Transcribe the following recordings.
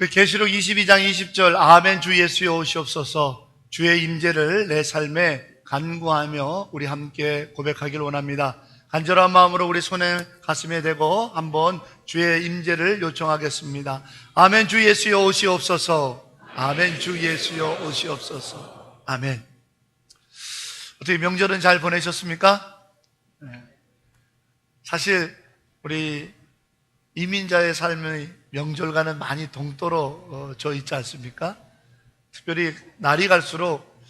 계시록 22장 20절 아멘 주 예수여 오시옵소서. 주의 임재를 내 삶에 간구하며 우리 함께 고백하길 원합니다. 간절한 마음으로 우리 손에 가슴에 대고 한번 주의 임재를 요청하겠습니다. 아멘 주 예수여 오시옵소서. 아멘 주 예수여 오시옵소서. 아멘. 어떻게 명절은 잘 보내셨습니까? 사실 우리 이민자의 삶의 명절과는 많이 동떨어져 있지 않습니까? 특별히 날이 갈수록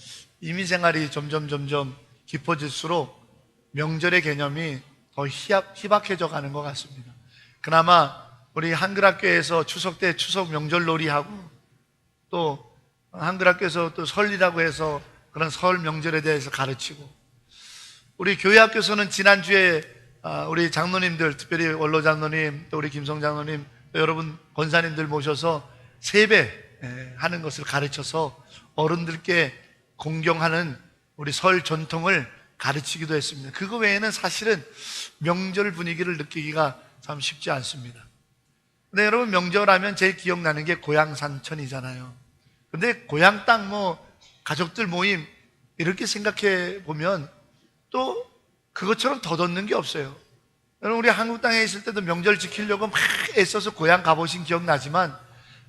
이민 생활이 점점 깊어질수록 명절의 개념이 더 희박해져 가는 것 같습니다. 그나마 우리 한글학교에서 추석 때 추석 명절 놀이하고 또 한글학교에서 또 설이라고 해서 그런 설 명절에 대해서 가르치고, 우리 교회학교에서는 지난주에 우리 장로님들, 특별히 원로 장로님, 또 우리 김성 장로님, 또 여러분 권사님들 모셔서 세배 하는 것을 가르쳐서 어른들께 공경하는 우리 설 전통을 가르치기도 했습니다. 그거 외에는 사실은 명절 분위기를 느끼기가 참 쉽지 않습니다. 근데 여러분, 명절하면 제일 기억나는 게 고향 산천이잖아요. 근데 고향 땅 가족들 모임 이렇게 생각해 보면 또 그것처럼 덧없는 게 없어요. 여러분, 우리 한국 땅에 있을 때도 명절 지키려고 막 애써서 고향 가보신 기억나지만,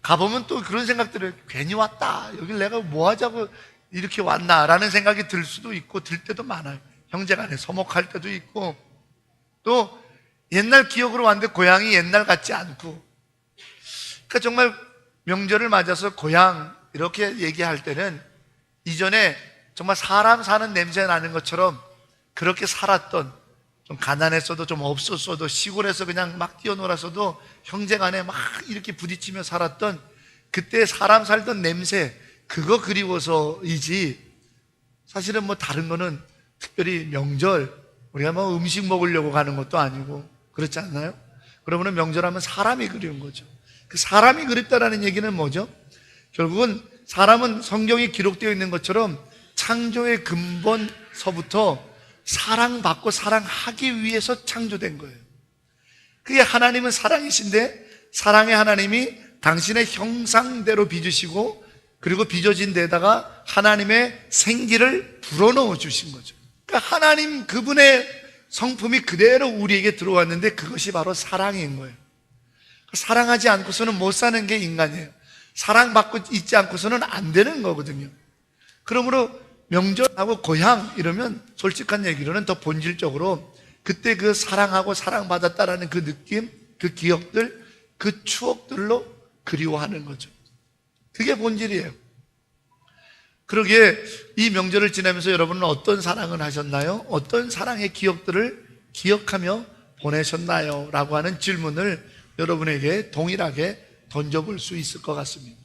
가보면 또 그런 생각들을, 괜히 왔다, 여길 내가 뭐 하자고 이렇게 왔나라는 생각이 들 수도 있고 들 때도 많아요. 형제간에 서먹할 때도 있고, 또 옛날 기억으로 왔는데 고향이 옛날 같지 않고. 그러니까 정말 명절을 맞아서 고향 이렇게 얘기할 때는 이전에 정말 사람 사는 냄새 나는 것처럼 그렇게 살았던, 좀 가난했어도 좀 없었어도 시골에서 그냥 막 뛰어놀았어도 형제간에 막 이렇게 부딪히며 살았던 그때 사람 살던 냄새, 그거 그리워서이지 사실은 다른 거는, 특별히 명절 우리가 음식 먹으려고 가는 것도 아니고 그렇지 않나요? 그러면 명절하면 사람이 그리운 거죠. 그 사람이 그립다라는 얘기는 뭐죠? 결국은 사람은 성경에 기록되어 있는 것처럼 창조의 근본서부터 사랑받고 사랑하기 위해서 창조된 거예요. 그게, 하나님은 사랑이신데 사랑의 하나님이 당신의 형상대로 빚으시고, 그리고 빚어진 데다가 하나님의 생기를 불어넣어 주신 거죠. 그러니까 하나님 그분의 성품이 그대로 우리에게 들어왔는데 그것이 바로 사랑인 거예요. 사랑하지 않고서는 못 사는 게 인간이에요. 사랑받고 있지 않고서는 안 되는 거거든요. 그러므로 명절하고 고향 이러면 솔직한 얘기로는 더 본질적으로 그때 그 사랑하고 사랑받았다라는 그 느낌, 그 기억들, 그 추억들로 그리워하는 거죠. 그게 본질이에요. 그러기에 이 명절을 지내면서 여러분은 어떤 사랑을 하셨나요? 어떤 사랑의 기억들을 기억하며 보내셨나요? 라고 하는 질문을 여러분에게 동일하게 던져볼 수 있을 것 같습니다.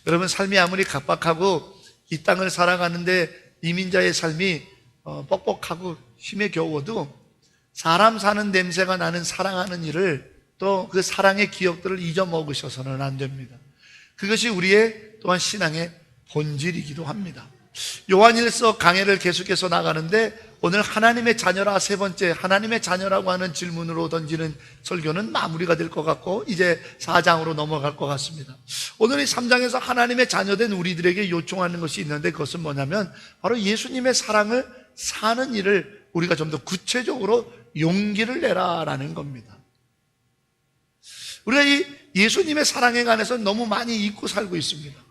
여러분, 삶이 아무리 각박하고 이 땅을 살아가는데 이민자의 삶이 뻑뻑하고 힘에 겨워도 사람 사는 냄새가 나는 사랑하는 일을, 또 그 사랑의 기억들을 잊어먹으셔서는 안 됩니다. 그것이 우리의 또한 신앙의 본질이기도 합니다. 요한일서 강해를 계속해서 나가는데 오늘 하나님의 자녀라, 세 번째 하나님의 자녀라고 하는 질문으로 던지는 설교는 마무리가 될 것 같고 이제 4장으로 넘어갈 것 같습니다. 오늘 이 3장에서 하나님의 자녀된 우리들에게 요청하는 것이 있는데, 그것은 뭐냐면 바로 예수님의 사랑을 사는 일을 우리가 좀 더 구체적으로 용기를 내라라는 겁니다. 우리가 이 예수님의 사랑에 관해서 너무 많이 잊고 살고 있습니다.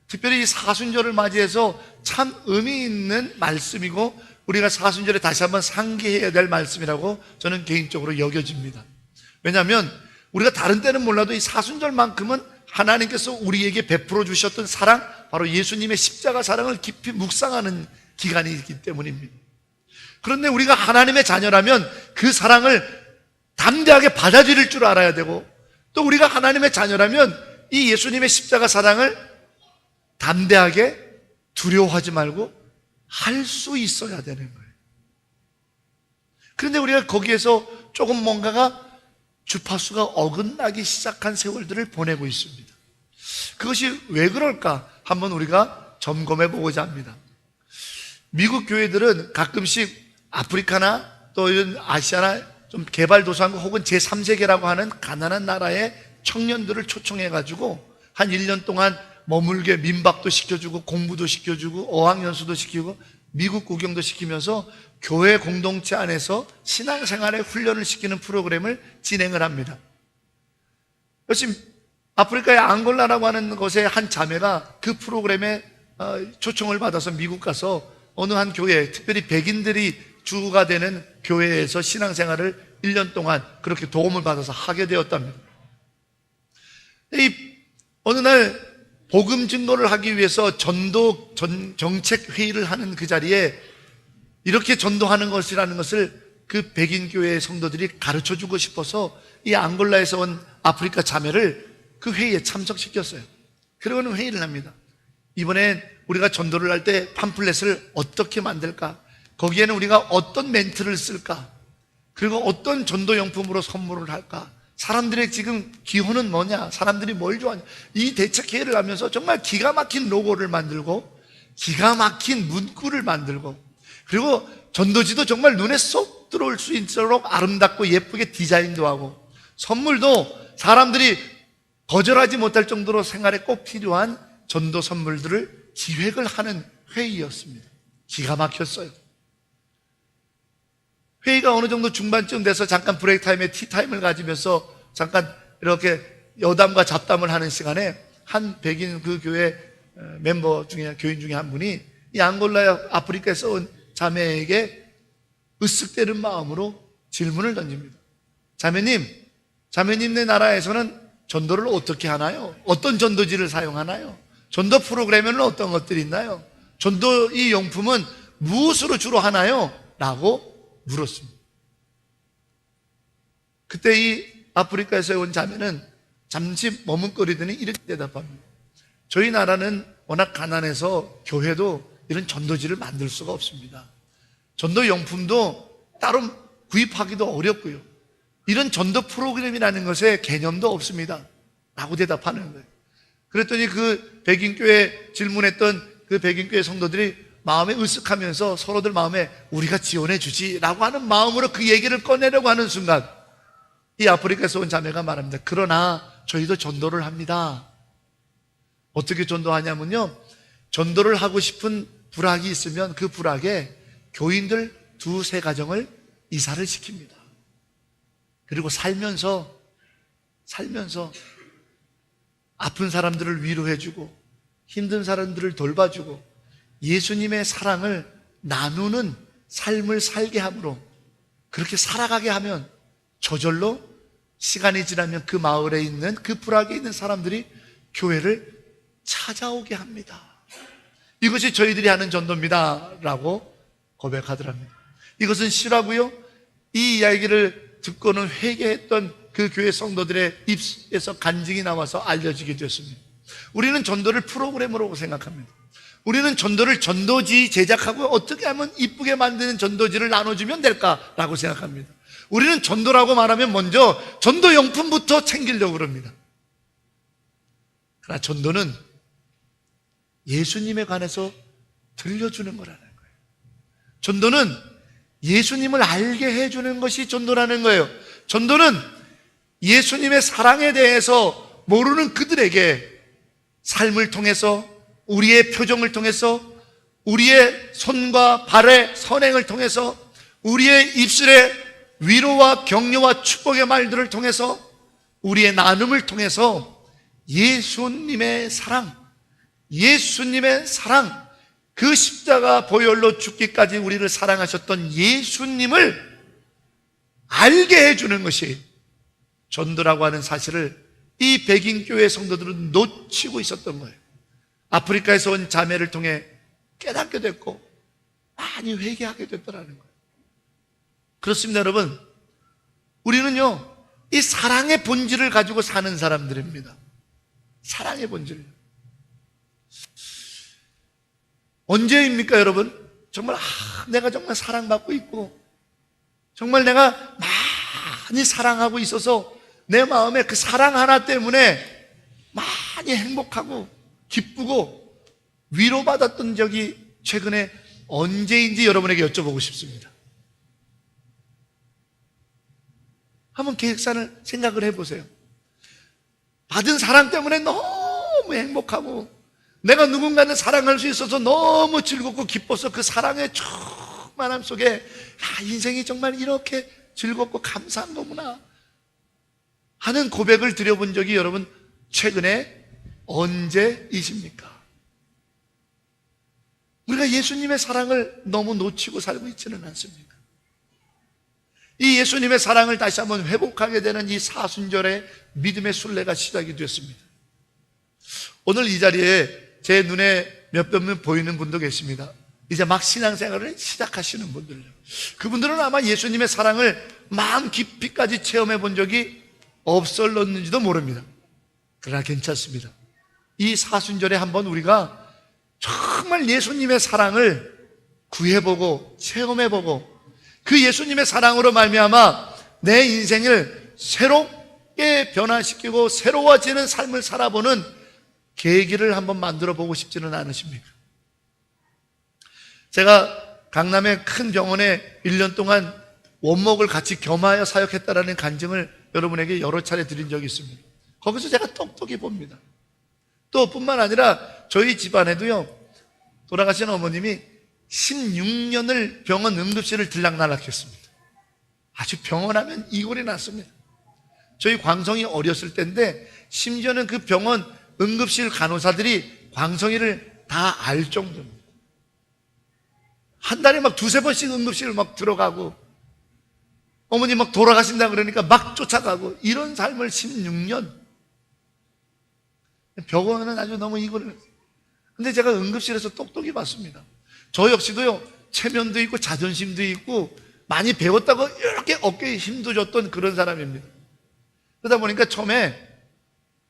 특별히 이 사순절을 맞이해서 참 의미 있는 말씀이고 우리가 사순절에 다시 한번 상기해야 될 말씀이라고 저는 개인적으로 여겨집니다. 왜냐하면 우리가 다른 때는 몰라도 이 사순절만큼은 하나님께서 우리에게 베풀어 주셨던 사랑, 바로 예수님의 십자가 사랑을 깊이 묵상하는 기간이기 때문입니다. 그런데 우리가 하나님의 자녀라면 그 사랑을 담대하게 받아들일 줄 알아야 되고, 또 우리가 하나님의 자녀라면 이 예수님의 십자가 사랑을 담대하게 두려워하지 말고 할 수 있어야 되는 거예요. 그런데 우리가 거기에서 조금 뭔가가 주파수가 어긋나기 시작한 세월들을 보내고 있습니다. 그것이 왜 그럴까 한번 우리가 점검해 보고자 합니다. 미국 교회들은 가끔씩 아프리카나 또 이런 아시아나 좀 개발도상국 혹은 제3세계라고 하는 가난한 나라의 청년들을 초청해 가지고 한 1년 동안 머물게 민박도 시켜주고 공부도 시켜주고 어학연수도 시키고 미국 구경도 시키면서 교회 공동체 안에서 신앙생활에 훈련을 시키는 프로그램을 진행을 합니다. 요즘 아프리카의 앙골라라고 하는 곳의 한 자매가 그 프로그램에 초청을 받아서 미국 가서 어느 한 교회, 특별히 백인들이 주가 되는 교회에서 신앙생활을 1년 동안 그렇게 도움을 받아서 하게 되었답니다. 어느 날 복음 증거를 하기 위해서 전도 정책 회의를 하는 그 자리에 이렇게 전도하는 것이라는 것을 그 백인 교회의 성도들이 가르쳐 주고 싶어서 이 앙골라에서 온 아프리카 자매를 그 회의에 참석시켰어요. 그러고는 회의를 합니다. 이번엔 우리가 전도를 할 때 팜플렛을 어떻게 만들까? 거기에는 우리가 어떤 멘트를 쓸까? 그리고 어떤 전도용품으로 선물을 할까? 사람들의 지금 기호는 뭐냐? 사람들이 뭘 좋아하냐? 이 대책회의를 하면서 정말 기가 막힌 로고를 만들고 기가 막힌 문구를 만들고 그리고 전도지도 정말 눈에 쏙 들어올 수 있도록 아름답고 예쁘게 디자인도 하고 선물도 사람들이 거절하지 못할 정도로 생활에 꼭 필요한 전도 선물들을 기획을 하는 회의였습니다. 기가 막혔어요. 회의가 어느 정도 중반쯤 돼서 잠깐 브레이크 타임에 티타임을 가지면서 잠깐 이렇게 여담과 잡담을 하는 시간에 한 백인 그 교회 멤버 중에 교인 중에 한 분이 이 앙골라 아프리카에서 온 자매에게 으쓱대는 마음으로 질문을 던집니다. 자매님네 나라에서는 전도를 어떻게 하나요? 어떤 전도지를 사용하나요? 전도 프로그램에는 어떤 것들이 있나요? 전도 이 용품은 무엇으로 주로 하나요? 라고 물었습니다. 그때 이 아프리카에서 온 자매는 잠시 머뭇거리더니 이렇게 대답합니다. 저희 나라는 워낙 가난해서 교회도 이런 전도지를 만들 수가 없습니다. 전도 용품도 따로 구입하기도 어렵고요. 이런 전도 프로그램이라는 것에 개념도 없습니다. 라고 대답하는 거예요. 그랬더니 그 백인교회 질문했던 그 백인교회 성도들이 마음에 으쓱하면서 서로들 마음에 우리가 지원해 주지 라고 하는 마음으로 그 얘기를 꺼내려고 하는 순간 이 아프리카에서 온 자매가 말합니다. 그러나 저희도 전도를 합니다. 어떻게 전도하냐면요, 전도를 하고 싶은 부락이 있으면 그 부락에 교인들 2-3 가정을 이사를 시킵니다. 그리고 살면서 아픈 사람들을 위로해주고 힘든 사람들을 돌봐주고 예수님의 사랑을 나누는 삶을 살게 함으로 그렇게 살아가게 하면 저절로 시간이 지나면 그 마을에 있는 그 불악에 있는 사람들이 교회를 찾아오게 합니다. 이것이 저희들이 하는 전도입니다 라고 고백하더랍니다. 이것은 실화고요. 이 이야기를 듣고는 회개했던 그 교회 성도들의 입에서 간증이 나와서 알려지게 되었습니다. 우리는 전도를 프로그램으로 생각합니다. 우리는 전도를 전도지 제작하고 어떻게 하면 이쁘게 만드는 전도지를 나눠주면 될까라고 생각합니다. 우리는 전도라고 말하면 먼저 전도용품부터 챙기려고 그럽니다. 그러나 전도는 예수님에 관해서 들려주는 거라는 거예요. 전도는 예수님을 알게 해주는 것이 전도라는 거예요. 전도는 예수님의 사랑에 대해서 모르는 그들에게 삶을 통해서 우리의 표정을 통해서 우리의 손과 발의 선행을 통해서 우리의 입술의 위로와 격려와 축복의 말들을 통해서 우리의 나눔을 통해서 예수님의 사랑 그 십자가 보혈로 죽기까지 우리를 사랑하셨던 예수님을 알게 해주는 것이 전도라고 하는 사실을 이 백인교회 성도들은 놓치고 있었던 거예요. 아프리카에서 온 자매를 통해 깨닫게 됐고 많이 회개하게 됐더라는 거예요. 그렇습니다, 여러분. 우리는요, 이 사랑의 본질을 가지고 사는 사람들입니다. 사랑의 본질. 언제입니까, 여러분? 정말 내가 정말 사랑받고 있고 정말 내가 많이 사랑하고 있어서 내 마음에 그 사랑 하나 때문에 많이 행복하고 기쁘고 위로받았던 적이 최근에 언제인지 여러분에게 여쭤보고 싶습니다. 한번 계획산을 생각을 해보세요. 받은 사랑 때문에 너무 너무 행복하고 내가 누군가를 사랑할 수 있어서 너무 즐겁고 기뻐서 그 사랑의 충만함 속에 인생이 정말 이렇게 즐겁고 감사한 거구나 하는 고백을 드려본 적이 여러분 최근에 언제이십니까? 우리가 예수님의 사랑을 너무 놓치고 살고 있지는 않습니까? 이 예수님의 사랑을 다시 한번 회복하게 되는 이 사순절의 믿음의 순례가 시작이 됐습니다. 오늘 이 자리에 제 눈에 몇몇 명 보이는 분도 계십니다. 이제 막 신앙생활을 시작하시는 분들요. 그분들은 아마 예수님의 사랑을 마음 깊이까지 체험해 본 적이 없었는지도 모릅니다. 그러나 괜찮습니다. 이 사순절에 한번 우리가 정말 예수님의 사랑을 구해보고 체험해보고 그 예수님의 사랑으로 말미암아 내 인생을 새롭게 변화시키고 새로워지는 삶을 살아보는 계기를 한번 만들어 보고 싶지는 않으십니까? 제가 강남의 큰 병원에 1년 동안 원목을 같이 겸하여 사역했다라는 간증을 여러분에게 여러 차례 드린 적이 있습니다. 거기서 제가 똑똑히 봅니다. 또 뿐만 아니라 저희 집안에도요, 돌아가신 어머님이 16년을 병원 응급실을 들락날락했습니다. 아주 병원 하면 이골이 났습니다. 저희 광성이 어렸을 때인데 심지어는 그 병원 응급실 간호사들이 광성이를 다 알 정도입니다. 한 달에 막 두세 번씩 응급실 막 들어가고 어머니 막 돌아가신다 그러니까 막 쫓아가고 이런 삶을 16년. 병원은 아주 너무 이거를. 근데 제가 응급실에서 똑똑히 봤습니다. 저 역시도요, 체면도 있고 자존심도 있고 많이 배웠다고 이렇게 어깨에 힘도 줬던 그런 사람입니다. 그러다 보니까 처음에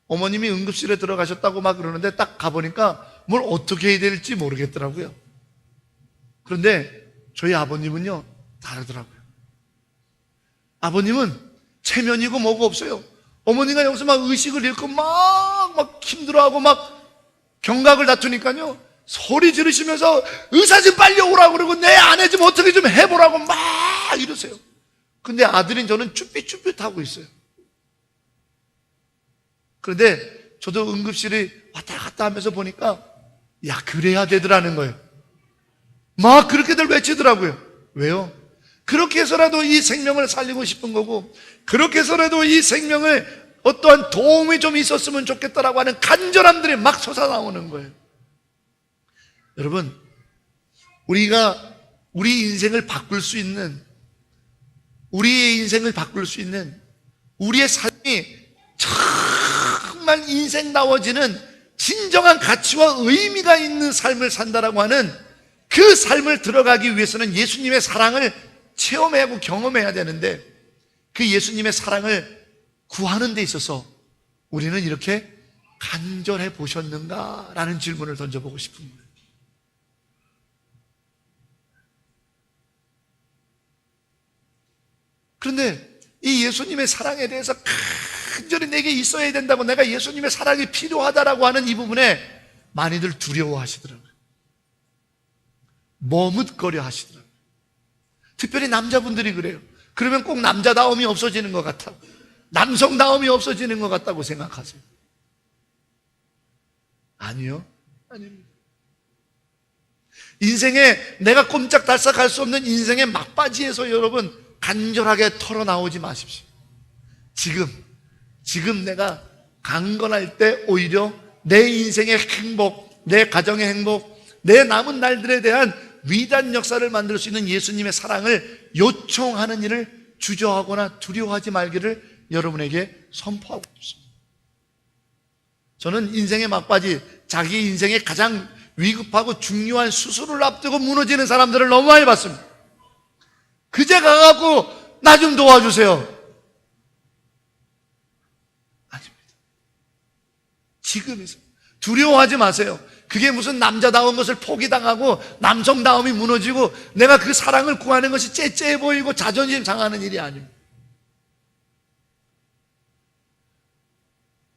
어머님이 응급실에 들어가셨다고 막 그러는데 딱 가보니까 뭘 어떻게 해야 될지 모르겠더라고요. 그런데 저희 아버님은요, 다르더라고요. 아버님은 체면이고 뭐고 없어요. 어머니가 여기서 막 의식을 잃고 막 힘들어하고 막 경각을 다투니까요, 소리 지르시면서 의사 좀 빨리 오라고 그러고 내 아내 좀 어떻게 좀 해보라고 막 이러세요. 근데 아들인 저는 쭈삣쭈삣하고 있어요. 그런데 저도 응급실에 왔다 갔다 하면서 보니까 야, 그래야 되더라는 거예요. 막 그렇게들 외치더라고요. 왜요? 그렇게 해서라도 이 생명을 살리고 싶은 거고, 그렇게 해서라도 이 생명을 어떠한 도움이 좀 있었으면 좋겠다라고 하는 간절함들이 막 솟아나오는 거예요. 여러분, 우리가 우리 인생을 바꿀 수 있는, 우리의 인생을 바꿀 수 있는, 우리의 삶이 정말 인생다워지는 진정한 가치와 의미가 있는 삶을 산다라고 하는 그 삶을 들어가기 위해서는 예수님의 사랑을 체험해야 하고 경험해야 되는데, 그 예수님의 사랑을 구하는 데 있어서 우리는 이렇게 간절해 보셨는가? 라는 질문을 던져보고 싶습니다. 그런데 이 예수님의 사랑에 대해서 간절히 내게 있어야 된다고, 내가 예수님의 사랑이 필요하다라고 하는 이 부분에 많이들 두려워하시더라고요. 머뭇거려 하시더라고요. 특별히 남자분들이 그래요. 그러면 꼭 남자다움이 없어지는 것 같아, 남성다움이 없어지는 것 같다고 생각하세요. 아니요, 아닙니다. 인생에 내가 꼼짝달싹 할 수 없는 인생의 막바지에서 여러분 간절하게 털어나오지 마십시오. 지금 내가 강건할 때 오히려 내 인생의 행복, 내 가정의 행복, 내 남은 날들에 대한 위대한 역사를 만들 수 있는 예수님의 사랑을 요청하는 일을 주저하거나 두려워하지 말기를 여러분에게 선포하고 싶습니다. 저는 인생의 막바지, 자기 인생의 가장 위급하고 중요한 수술을 앞두고 무너지는 사람들을 너무 많이 봤습니다. 그제 가갖고 나 좀 도와주세요. 아닙니다. 지금에서 두려워하지 마세요. 그게 무슨 남자다운 것을 포기당하고 남성다움이 무너지고 내가 그 사랑을 구하는 것이 째째해 보이고 자존심 상하는 일이 아닙니다.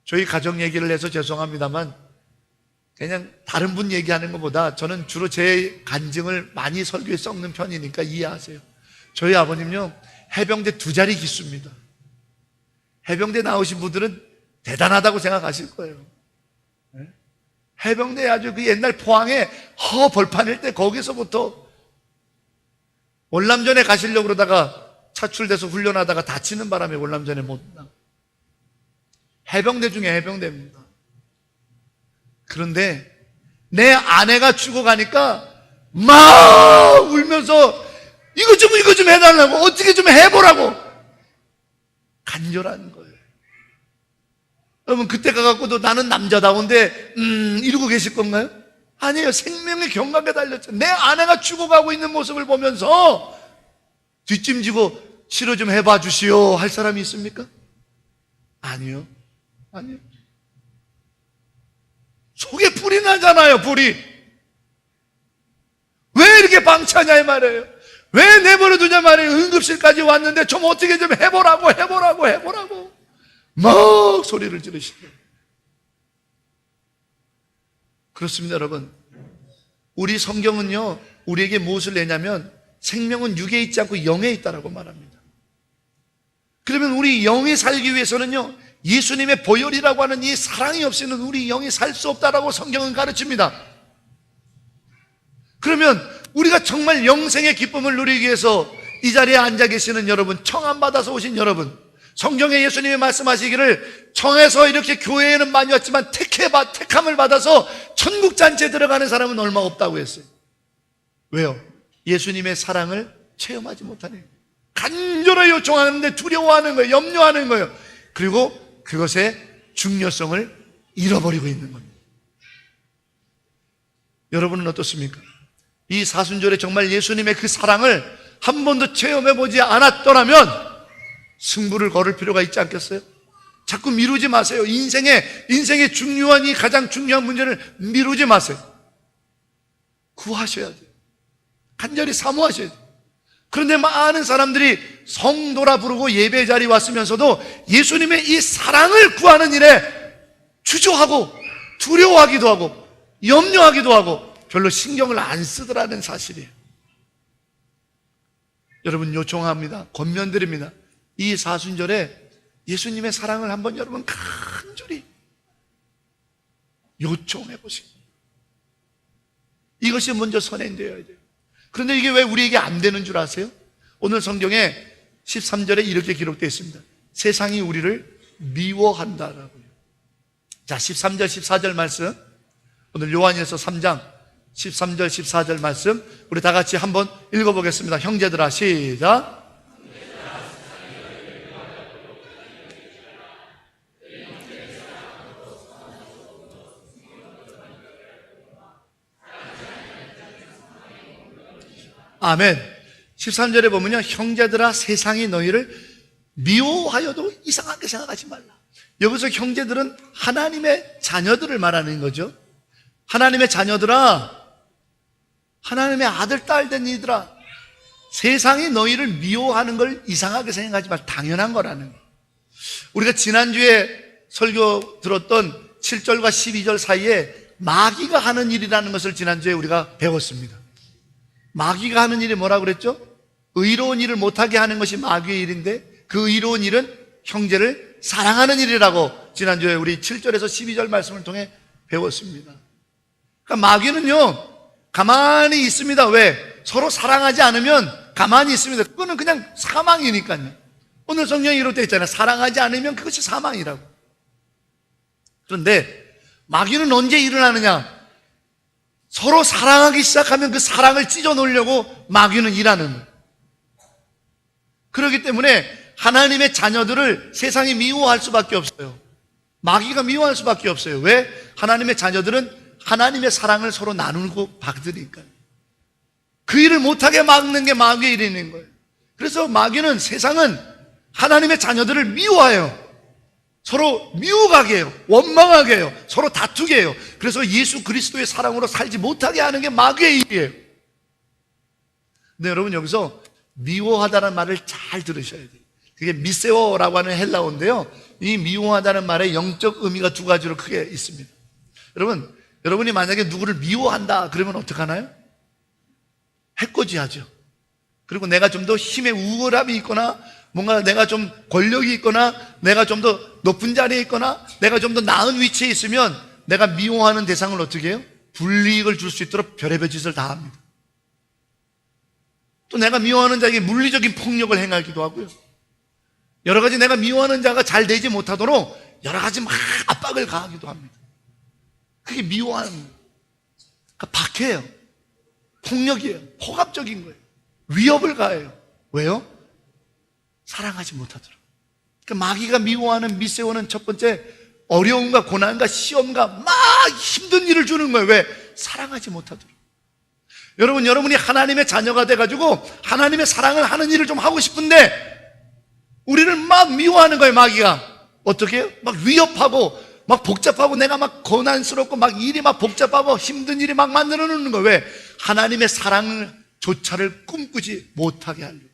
저희 가정 얘기를 해서 죄송합니다만 그냥 다른 분 얘기하는 것보다 저는 주로 제 간증을 많이 설교에 썩는 편이니까 이해하세요. 저희 아버님요, 해병대 2자리 기수입니다. 해병대 나오신 분들은 대단하다고 생각하실 거예요. 해병대 아주 그 옛날 포항에 벌판일 때 거기서부터 월남전에 가시려고 그러다가 차출돼서 훈련하다가 다치는 바람에 월남전에 못 나. 해병대 중에 해병대입니다. 그런데 내 아내가 죽어가니까 막 울면서 이거 좀 해달라고, 어떻게 좀 해보라고 간절한 거예요. 여러분, 그때 가갖고도 나는 남자다운데 이러고 계실 건가요? 아니에요. 생명의 경각에 달렸죠. 내 아내가 죽어가고 있는 모습을 보면서 뒷짐지고 치료 좀 해봐 주시오 할 사람이 있습니까? 아니요. 속에 불이 나잖아요. 불이. 왜 이렇게 방치하냐 이 말이에요. 왜 내버려 두냐 말이에요. 응급실까지 왔는데 좀 어떻게 좀 해보라고 막 소리를 지르시더라고요. 그렇습니다, 여러분. 우리 성경은요, 우리에게 무엇을 내냐면 생명은 육에 있지 않고 영에 있다라고 말합니다. 그러면 우리 영이 살기 위해서는요, 예수님의 보혈이라고 하는 이 사랑이 없이는 우리 영이 살 수 없다라고 성경은 가르칩니다. 그러면 우리가 정말 영생의 기쁨을 누리기 위해서 이 자리에 앉아 계시는 여러분, 청함 받아서 오신 여러분, 성경에 예수님이 말씀하시기를 청해서 이렇게 교회에는 많이 왔지만 택함을 받아서 천국 잔치에 들어가는 사람은 얼마 없다고 했어요. 왜요? 예수님의 사랑을 체험하지 못하네요. 간절히 요청하는데 두려워하는 거예요. 염려하는 거예요. 그리고 그것의 중요성을 잃어버리고 있는 겁니다. 여러분은 어떻습니까? 이 사순절에 정말 예수님의 그 사랑을 한 번도 체험해보지 않았더라면 승부를 걸을 필요가 있지 않겠어요? 자꾸 미루지 마세요. 인생의 중요한 이 가장 중요한 문제를 미루지 마세요. 구하셔야 돼요. 간절히 사모하셔야 돼요. 그런데 많은 사람들이 성도라 부르고 예배 자리에 왔으면서도 예수님의 이 사랑을 구하는 일에 주저하고 두려워하기도 하고 염려하기도 하고 별로 신경을 안 쓰더라는 사실이에요. 여러분, 요청합니다. 권면드립니다. 이 사순절에 예수님의 사랑을 한번 여러분 간절히 요청해 보시고, 이것이 먼저 선행되어야 돼요. 그런데 이게 왜 우리에게 안 되는 줄 아세요? 오늘 성경에 13절에 이렇게 기록되어 있습니다. 세상이 우리를 미워한다라고요. 자, 13절 14절 말씀, 오늘 요한일서 3장 13절 14절 말씀 우리 다 같이 한번 읽어보겠습니다. 형제들아, 시작. 아멘. 13절에 보면요, 형제들아 세상이 너희를 미워하여도 이상하게 생각하지 말라. 여기서 형제들은 하나님의 자녀들을 말하는 거죠. 하나님의 자녀들아, 하나님의 아들 딸 된 이들아, 세상이 너희를 미워하는 걸 이상하게 생각하지 말라. 당연한 거라는 거예요. 우리가 지난주에 설교 들었던 7절과 12절 사이에 마귀가 하는 일이라는 것을 지난주에 우리가 배웠습니다. 마귀가 하는 일이 뭐라고 그랬죠? 의로운 일을 못하게 하는 것이 마귀의 일인데 그 의로운 일은 형제를 사랑하는 일이라고 지난주에 우리 7절에서 12절 말씀을 통해 배웠습니다. 그러니까 마귀는요, 가만히 있습니다. 왜? 서로 사랑하지 않으면 가만히 있습니다. 그거는 그냥 사망이니까요. 오늘 성경에 이렇게 되어 있잖아요. 사랑하지 않으면 그것이 사망이라고. 그런데 마귀는 언제 일어나느냐? 서로 사랑하기 시작하면 그 사랑을 찢어 놓으려고 마귀는 일하는 거예요. 그렇기 때문에 하나님의 자녀들을 세상이 미워할 수밖에 없어요. 마귀가 미워할 수밖에 없어요. 왜? 하나님의 자녀들은 하나님의 사랑을 서로 나누고 받으니까요. 그 일을 못하게 막는 게 마귀의 일인 거예요. 그래서 마귀는, 세상은 하나님의 자녀들을 미워해요. 서로 미워하게 해요. 원망하게 해요. 서로 다투게 해요. 그래서 예수 그리스도의 사랑으로 살지 못하게 하는 게 마귀의 일이에요. 근데 여러분, 여기서 미워하다는 말을 잘 들으셔야 돼요. 그게 미세오라고 하는 헬라어인데요, 이 미워하다는 말의 영적 의미가 두 가지로 크게 있습니다. 여러분이 만약에 누구를 미워한다 그러면 어떡하나요? 해코지하죠. 그리고 내가 좀 더 힘의 우월함이 있거나 뭔가 내가 좀 권력이 있거나 내가 좀 더 높은 자리에 있거나 내가 좀 더 나은 위치에 있으면 내가 미워하는 대상을 어떻게 해요? 불이익을 줄 수 있도록 별의별 짓을 다 합니다. 또 내가 미워하는 자에게 물리적인 폭력을 행하기도 하고요. 여러 가지 내가 미워하는 자가 잘 되지 못하도록 여러 가지 막 압박을 가하기도 합니다. 그게 미워하는 거예요. 그러니까 박해예요. 폭력이에요. 폭압적인 거예요. 위협을 가해요. 왜요? 사랑하지 못하도록. 그러니까 마귀가 미워하는 미세오는 첫 번째 어려움과 고난과 시험과 막 힘든 일을 주는 거예요. 왜? 사랑하지 못하도록. 여러분, 여러분이 하나님의 자녀가 돼가지고 하나님의 사랑을 하는 일을 좀 하고 싶은데 우리를 막 미워하는 거예요. 마귀가 어떻게 해요? 막 위협하고 막 복잡하고 내가 막 고난스럽고 막 일이 막 복잡하고 힘든 일이 막 만들어 놓는 거예요. 왜? 하나님의 사랑을 조차를 꿈꾸지 못하게 하려고.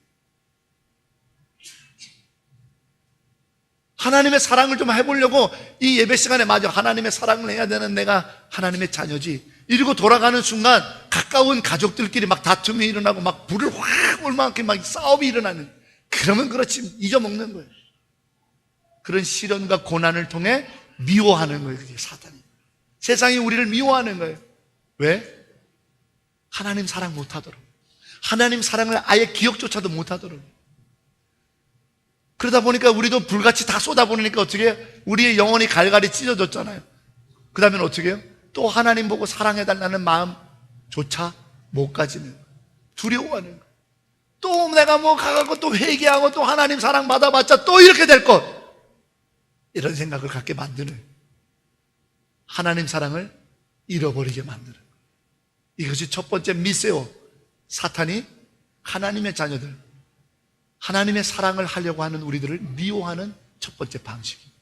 하나님의 사랑을 좀 해보려고 이 예배 시간에 맞아 하나님의 사랑을 해야 되는 내가 하나님의 자녀지 이러고 돌아가는 순간 가까운 가족들끼리 막 다툼이 일어나고 막 불을 확 올만큼 막 싸움이 일어나는, 그러면 그렇지 잊어먹는 거예요. 그런 시련과 고난을 통해 미워하는 거예요. 그게 사탄이. 세상이 우리를 미워하는 거예요. 왜? 하나님 사랑 못하도록, 하나님 사랑을 아예 기억조차도 못하도록. 그러다 보니까 우리도 불같이 다 쏟아보니까 어떻게 해요? 우리의 영혼이 갈갈이 찢어졌잖아요. 그 다음에 어떻게 해요? 또 하나님 보고 사랑해달라는 마음조차 못 가지는 거예요. 두려워하는 거예요. 또 내가 뭐 가갖고 또 회개하고 또 하나님 사랑 받아봤자 또 이렇게 될 것, 이런 생각을 갖게 만드는, 하나님 사랑을 잃어버리게 만드는, 이것이 첫 번째 미세오, 사탄이 하나님의 자녀들, 하나님의 사랑을 하려고 하는 우리들을 미워하는 첫 번째 방식입니다.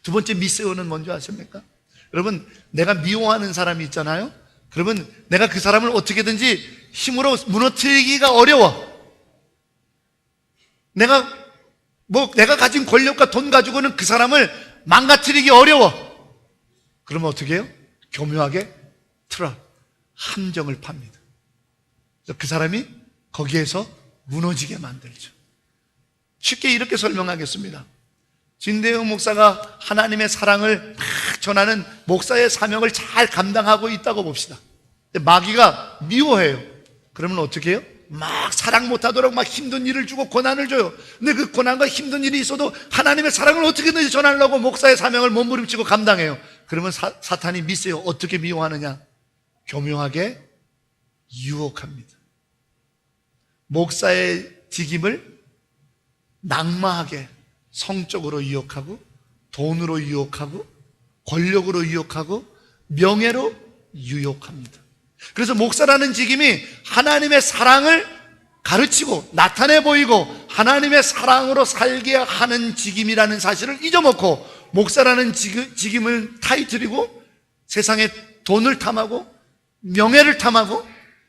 두 번째 미세오는 뭔지 아십니까? 여러분, 내가 미워하는 사람이 있잖아요. 그러면 내가 그 사람을 어떻게든지 힘으로 무너뜨리기가 어려워. 내가 가진 권력과 돈 가지고는 그 사람을 망가뜨리기 어려워. 그러면 어떻게 해요? 교묘하게 함정을 팝니다. 그 사람이 거기에서 무너지게 만들죠. 쉽게 이렇게 설명하겠습니다. 진대영 목사가 하나님의 사랑을 막 전하는 목사의 사명을 잘 감당하고 있다고 봅시다. 근데 마귀가 미워해요. 그러면 어떻게 해요? 막 사랑 못하도록 막 힘든 일을 주고 고난을 줘요. 근데 그 고난과 힘든 일이 있어도 하나님의 사랑을 어떻게든지 전하려고 목사의 사명을 몸부림치고 감당해요. 그러면 사탄이 미세요. 어떻게 미워하느냐? 교묘하게 유혹합니다. 목사의 직임을 낙마하게 성적으로 유혹하고, 돈으로 유혹하고, 권력으로 유혹하고, 명예로 유혹합니다. 그래서 목사라는 직임이 하나님의 사랑을 가르치고 나타내 보이고 하나님의 사랑으로 살게 하는 직임이라는 사실을 잊어먹고, 목사라는 직임을 타이틀이고 세상에 돈을 탐하고 명예를 탐하고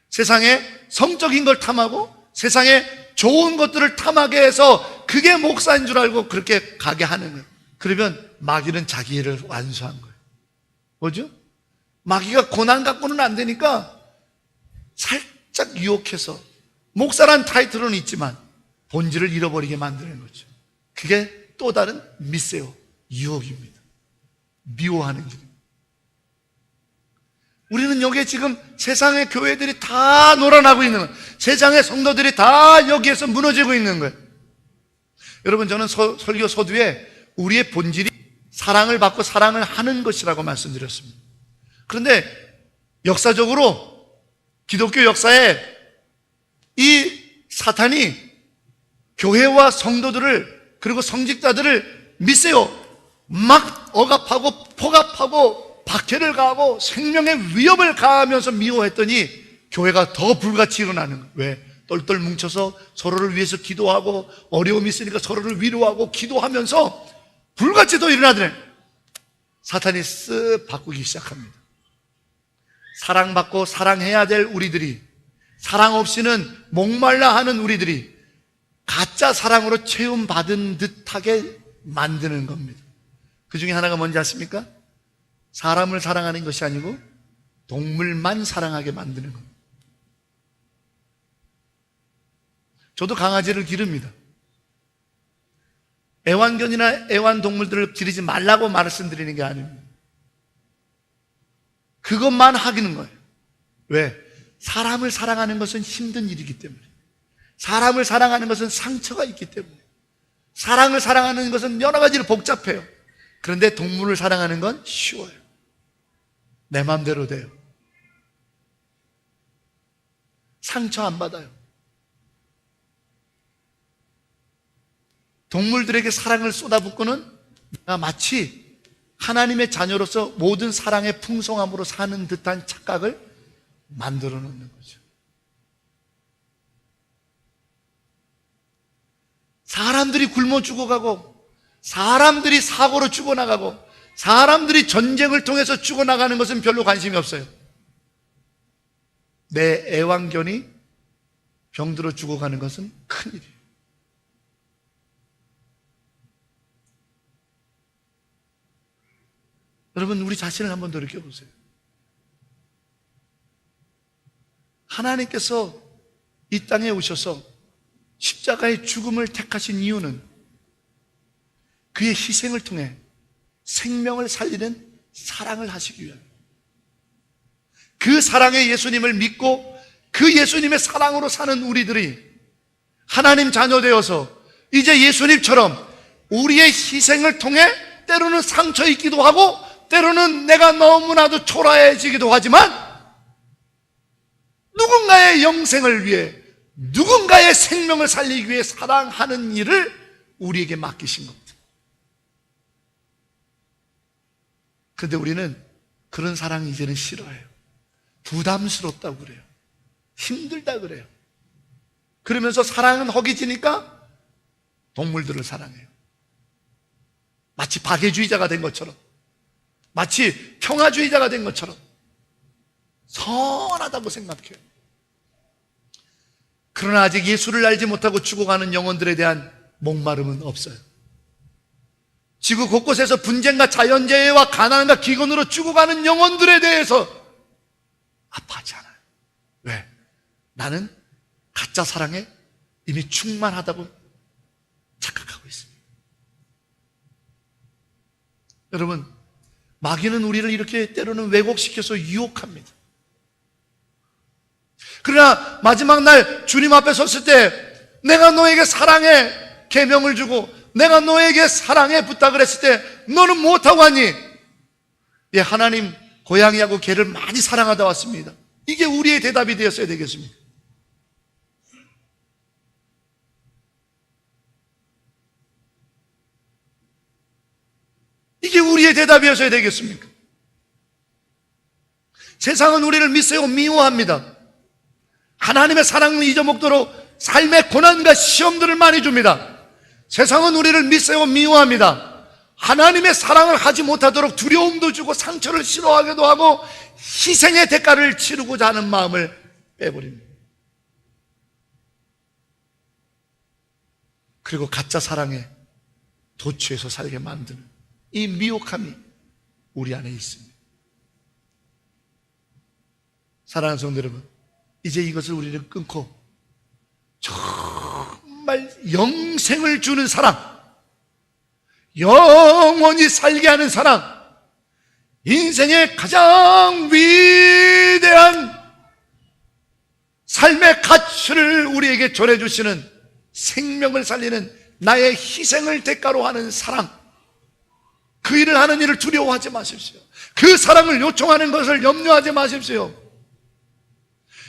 세상에 성적인 걸 탐하고 세상에 좋은 것들을 탐하게 해서 그게 목사인 줄 알고 그렇게 가게 하는 거예요. 그러면 마귀는 자기 일을 완수한 거예요. 뭐죠? 마귀가 고난 갖고는 안 되니까 살짝 유혹해서 목사란 타이틀은 있지만 본질을 잃어버리게 만드는 거죠. 그게 또 다른 미세오, 유혹입니다. 미워하는 길입니다. 우리는 여기에 지금 세상의 교회들이 다 놀아나고 있는 거예요. 세상의 성도들이 다 여기에서 무너지고 있는 거예요. 여러분, 저는 설교 서두에 우리의 본질이 사랑을 받고 사랑을 하는 것이라고 말씀드렸습니다. 그런데 역사적으로 기독교 역사에 이 사탄이 교회와 성도들을 그리고 성직자들을 미세요 막 억압하고 폭압하고 박해를 가하고 생명의 위협을 가하면서 미워했더니 교회가 더 불같이 일어나는 거예요. 왜? 똘똘 뭉쳐서 서로를 위해서 기도하고 어려움이 있으니까 서로를 위로하고 기도하면서 불같이 더 일어나더래. 사탄이 쓱 바꾸기 시작합니다. 사랑받고 사랑해야 될 우리들이, 사랑 없이는 목말라 하는 우리들이 가짜 사랑으로 채움받은 듯하게 만드는 겁니다. 그 중에 하나가 뭔지 아십니까? 사람을 사랑하는 것이 아니고 동물만 사랑하게 만드는 겁니다. 저도 강아지를 기릅니다. 애완견이나 애완동물들을 기르지 말라고 말씀드리는 게 아닙니다. 그것만 하기는 거예요. 왜? 사람을 사랑하는 것은 힘든 일이기 때문에, 사람을 사랑하는 것은 상처가 있기 때문에, 사랑을 사랑하는 것은 여러 가지로 복잡해요. 그런데 동물을 사랑하는 건 쉬워요. 내 마음대로 돼요. 상처 안 받아요. 동물들에게 사랑을 쏟아붓고는 내가 마치 하나님의 자녀로서 모든 사랑의 풍성함으로 사는 듯한 착각을 만들어 놓는 거죠. 사람들이 굶어 죽어가고, 사람들이 사고로 죽어나가고, 사람들이 전쟁을 통해서 죽어나가는 것은 별로 관심이 없어요. 내 애완견이 병들어 죽어가는 것은 큰일이에요. 여러분, 우리 자신을 한번 돌이켜보세요. 하나님께서 이 땅에 오셔서 십자가의 죽음을 택하신 이유는 그의 희생을 통해 생명을 살리는 사랑을 하시기 위함입니다. 그 사랑의 예수님을 믿고 그 예수님의 사랑으로 사는 우리들이 하나님 자녀 되어서 이제 예수님처럼 우리의 희생을 통해 때로는 상처 있기도 하고 때로는 내가 너무나도 초라해지기도 하지만 누군가의 영생을 위해, 누군가의 생명을 살리기 위해 사랑하는 일을 우리에게 맡기신 겁니다. 그런데 우리는 그런 사랑이 이제는 싫어해요. 부담스럽다고 그래요. 힘들다 그래요. 그러면서 사랑은 허기지니까 동물들을 사랑해요. 마치 박애주의자가 된 것처럼, 마치 평화주의자가 된 것처럼 선하다고 생각해요. 그러나 아직 예수를 알지 못하고 죽어가는 영혼들에 대한 목마름은 없어요. 지구 곳곳에서 분쟁과 자연재해와 가난과 기근으로 죽어가는 영혼들에 대해서 아파하지 않아요. 왜? 나는 가짜 사랑에 이미 충만하다고 착각하고 있습니다. 여러분, 마귀는 우리를 이렇게 때로는 왜곡시켜서 유혹합니다. 그러나 마지막 날 주님 앞에 섰을 때 내가 너에게 사랑의 계명을 주고 내가 너에게 사랑의 부탁을 했을 때 너는 못하고 하니? 예, 하나님 고양이하고 개를 많이 사랑하다 왔습니다. 이게 우리의 대답이 되었어야 되겠습니까? 이게 우리의 대답이었어야 되겠습니까? 세상은 우리를 미세고 미워합니다. 하나님의 사랑을 잊어먹도록 삶의 고난과 시험들을 많이 줍니다. 세상은 우리를 미세고 미워합니다. 하나님의 사랑을 하지 못하도록 두려움도 주고 상처를 싫어하기도 하고 희생의 대가를 치르고자 하는 마음을 빼버립니다. 그리고 가짜 사랑에 도취해서 살게 만드는 이 미혹함이 우리 안에 있습니다. 사랑하는 성도 여러분, 이제 이것을 우리는 끊고 정말 영생을 주는 사랑, 영원히 살게 하는 사랑, 인생의 가장 위대한 삶의 가치를 우리에게 전해주시는 생명을 살리는 나의 희생을 대가로 하는 사랑, 그 일을 하는 일을 두려워하지 마십시오. 그 사랑을 요청하는 것을 염려하지 마십시오.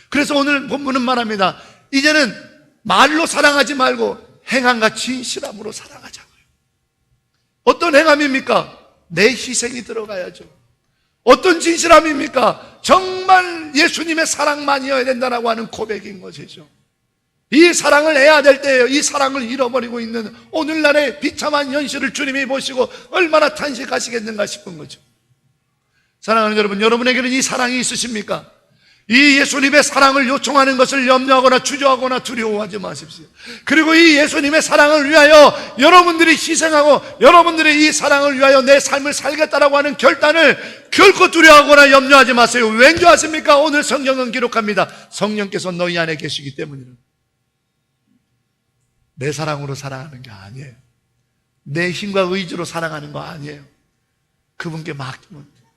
그래서 오늘 본문은 말합니다. 이제는 말로 사랑하지 말고 행함과 진실함으로 사랑하자고요. 어떤 행함입니까? 내 희생이 들어가야죠. 어떤 진실함입니까? 정말 예수님의 사랑만이어야 된다라고 하는 고백인 것이죠. 이 사랑을 해야 될 때예요. 이 사랑을 잃어버리고 있는 오늘날의 비참한 현실을 주님이 보시고 얼마나 탄식하시겠는가 싶은 거죠. 사랑하는 여러분, 여러분에게는 이 사랑이 있으십니까? 이 예수님의 사랑을 요청하는 것을 염려하거나 주저하거나 두려워하지 마십시오. 그리고 이 예수님의 사랑을 위하여 여러분들이 희생하고 여러분들이 이 사랑을 위하여 내 삶을 살겠다라고 하는 결단을 결코 두려워하거나 염려하지 마세요. 왠지 아십니까? 오늘 성경은 기록합니다. 성령께서 너희 안에 계시기 때문이라. 내 사랑으로 사랑하는 게 아니에요. 내 힘과 의지로 사랑하는 거 아니에요. 그분께 맡기면 돼요.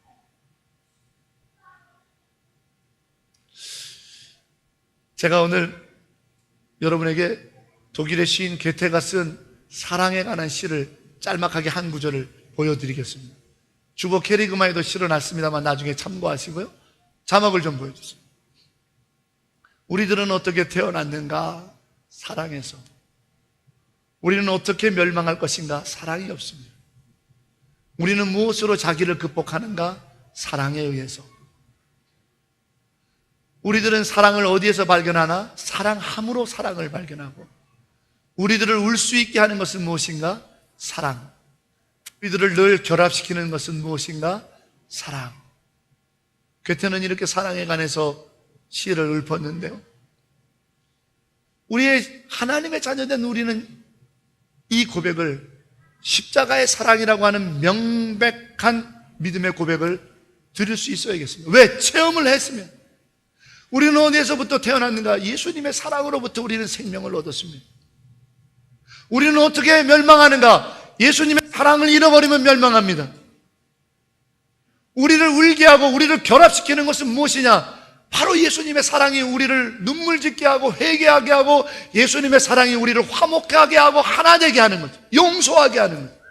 제가 오늘 여러분에게 독일의 시인 괴테가 쓴 사랑에 관한 시를 짤막하게 한 구절을 보여드리겠습니다. 주보 캐리그마에도 실어놨습니다만 나중에 참고하시고요. 자막을 좀 보여주세요. 우리들은 어떻게 태어났는가? 사랑에서. 우리는 어떻게 멸망할 것인가? 사랑이 없습니다. 우리는 무엇으로 자기를 극복하는가? 사랑에 의해서. 우리들은 사랑을 어디에서 발견하나? 사랑함으로 사랑을 발견하고, 우리들을 울 수 있게 하는 것은 무엇인가? 사랑. 우리들을 늘 결합시키는 것은 무엇인가? 사랑. 괴테는 이렇게 사랑에 관해서 시를 읊었는데요, 우리의 하나님의 자녀된 우리는 이 고백을, 십자가의 사랑이라고 하는 명백한 믿음의 고백을 드릴 수 있어야겠습니다. 왜? 체험을 했으면. 우리는 어디에서부터 태어났는가? 예수님의 사랑으로부터 우리는 생명을 얻었습니다. 우리는 어떻게 멸망하는가? 예수님의 사랑을 잃어버리면 멸망합니다. 우리를 울게 하고 우리를 결합시키는 것은 무엇이냐? 바로 예수님의 사랑이 우리를 눈물 짓게 하고 회개하게 하고, 예수님의 사랑이 우리를 화목하게 하고 하나 되게 하는 거죠. 용서하게 하는 거죠.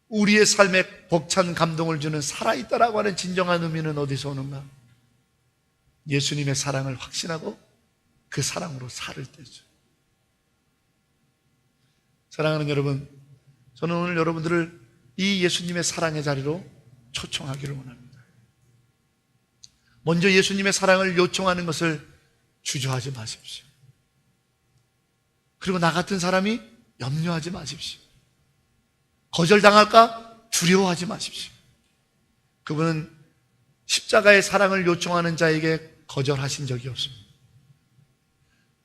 우리의 삶에 벅찬 감동을 주는 살아있다라고 하는 진정한 의미는 어디서 오는가? 예수님의 사랑을 확신하고 그 사랑으로 살을 때죠. 사랑하는 여러분, 저는 오늘 여러분들을 이 예수님의 사랑의 자리로 초청하기를 원합니다. 먼저 예수님의 사랑을 요청하는 것을 주저하지 마십시오. 그리고 나 같은 사람이 염려하지 마십시오. 거절당할까 두려워하지 마십시오. 그분은 십자가의 사랑을 요청하는 자에게 거절하신 적이 없습니다.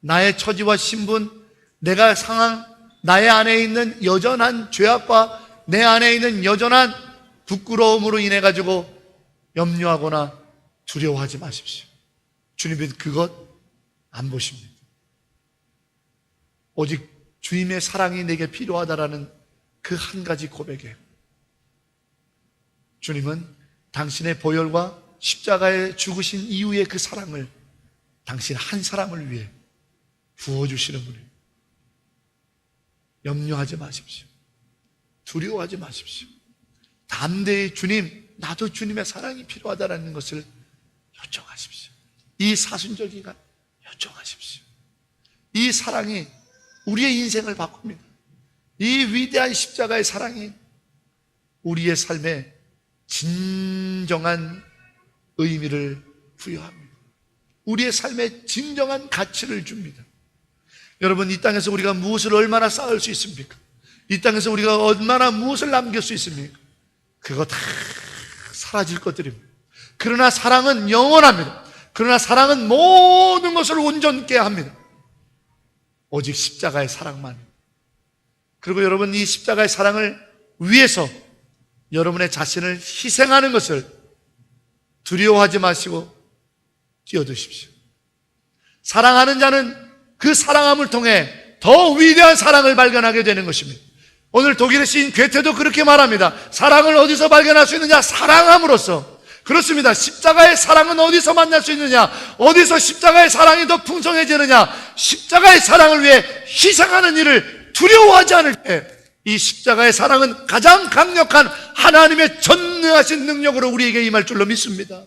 나의 처지와 신분, 내가 상황, 나의 안에 있는 여전한 죄악과 내 안에 있는 여전한 부끄러움으로 인해 가지고 염려하거나 두려워하지 마십시오. 주님은 그것 안 보십니다. 오직 주님의 사랑이 내게 필요하다라는 그 한 가지 고백에 주님은 당신의 보혈과 십자가에 죽으신 이후의 그 사랑을 당신 한 사람을 위해 부어주시는 분이에요. 염려하지 마십시오. 두려워하지 마십시오. 담대히 주님, 나도 주님의 사랑이 필요하다는 것을 요청하십시오. 이 사순절 기간 요청하십시오. 이 사랑이 우리의 인생을 바꿉니다. 이 위대한 십자가의 사랑이 우리의 삶에 진정한 의미를 부여합니다. 우리의 삶에 진정한 가치를 줍니다. 여러분, 이 땅에서 우리가 무엇을 얼마나 쌓을 수 있습니까? 이 땅에서 우리가 얼마나 무엇을 남길 수 있습니까? 그거 다 사라질 것들입니다. 그러나 사랑은 영원합니다. 그러나 사랑은 모든 것을 온전케 합니다. 오직 십자가의 사랑만. 그리고 여러분, 이 십자가의 사랑을 위해서 여러분의 자신을 희생하는 것을 두려워하지 마시고 뛰어드십시오. 사랑하는 자는 그 사랑함을 통해 더 위대한 사랑을 발견하게 되는 것입니다. 오늘 독일의 시인 괴테도 그렇게 말합니다. 사랑을 어디서 발견할 수 있느냐? 사랑함으로써. 그렇습니다. 십자가의 사랑은 어디서 만날 수 있느냐? 어디서 십자가의 사랑이 더 풍성해지느냐? 십자가의 사랑을 위해 희생하는 일을 두려워하지 않을 때 이 십자가의 사랑은 가장 강력한 하나님의 전능하신 능력으로 우리에게 임할 줄로 믿습니다.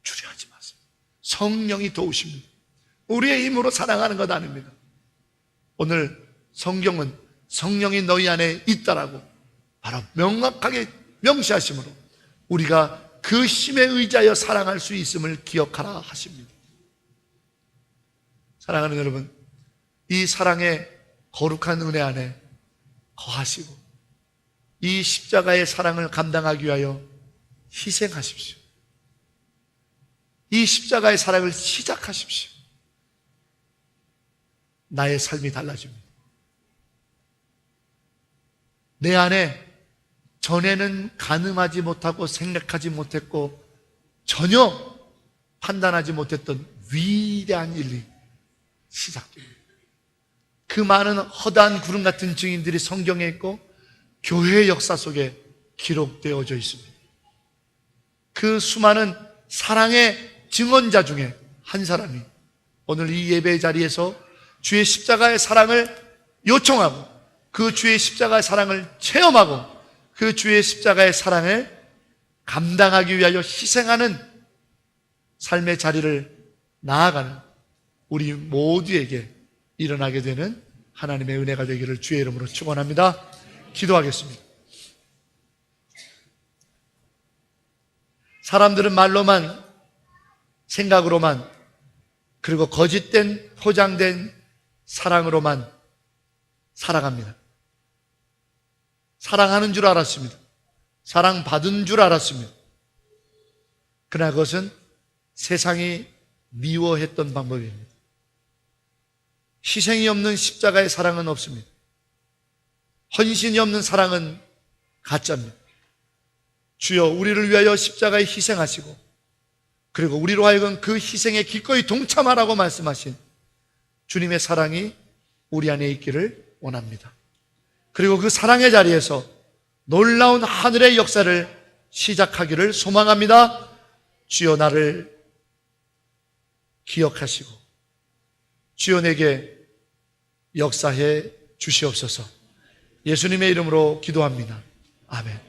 두려워하지 마세요. 성령이 도우십니다. 우리의 힘으로 사랑하는 것 아닙니다. 오늘 성경은 성령이 너희 안에 있다라고 바로 명확하게 명시하심으로 우리가 그 힘에 의지하여 사랑할 수 있음을 기억하라 하십니다. 사랑하는 여러분, 이 사랑의 거룩한 은혜 안에 거하시고 이 십자가의 사랑을 감당하기 위하여 희생하십시오. 이 십자가의 사랑을 시작하십시오. 나의 삶이 달라집니다. 내 안에 전에는 가늠하지 못하고 생각하지 못했고 전혀 판단하지 못했던 위대한 일이 시작됩니다. 그 많은 허다한 구름 같은 증인들이 성경에 있고 교회의 역사 속에 기록되어져 있습니다. 그 수많은 사랑의 증언자 중에 한 사람이 오늘 이 예배의 자리에서 주의 십자가의 사랑을 요청하고 그 주의 십자가의 사랑을 체험하고 그 주의 십자가의 사랑을 감당하기 위하여 희생하는 삶의 자리를 나아가는 우리 모두에게 일어나게 되는 하나님의 은혜가 되기를 주의 이름으로 축원합니다. 기도하겠습니다. 사람들은 말로만, 생각으로만, 그리고 거짓된 포장된 사랑으로만 살아갑니다. 사랑하는 줄 알았습니다. 사랑받은 줄 알았습니다. 그러나 그것은 세상이 미워했던 방법입니다. 희생이 없는 십자가의 사랑은 없습니다. 헌신이 없는 사랑은 가짜입니다. 주여, 우리를 위하여 십자가에 희생하시고 그리고 우리로 하여금 그 희생에 기꺼이 동참하라고 말씀하신 주님의 사랑이 우리 안에 있기를 원합니다. 그리고 그 사랑의 자리에서 놀라운 하늘의 역사를 시작하기를 소망합니다. 주여, 나를 기억하시고 주여, 내게 역사해 주시옵소서. 예수님의 이름으로 기도합니다. 아멘.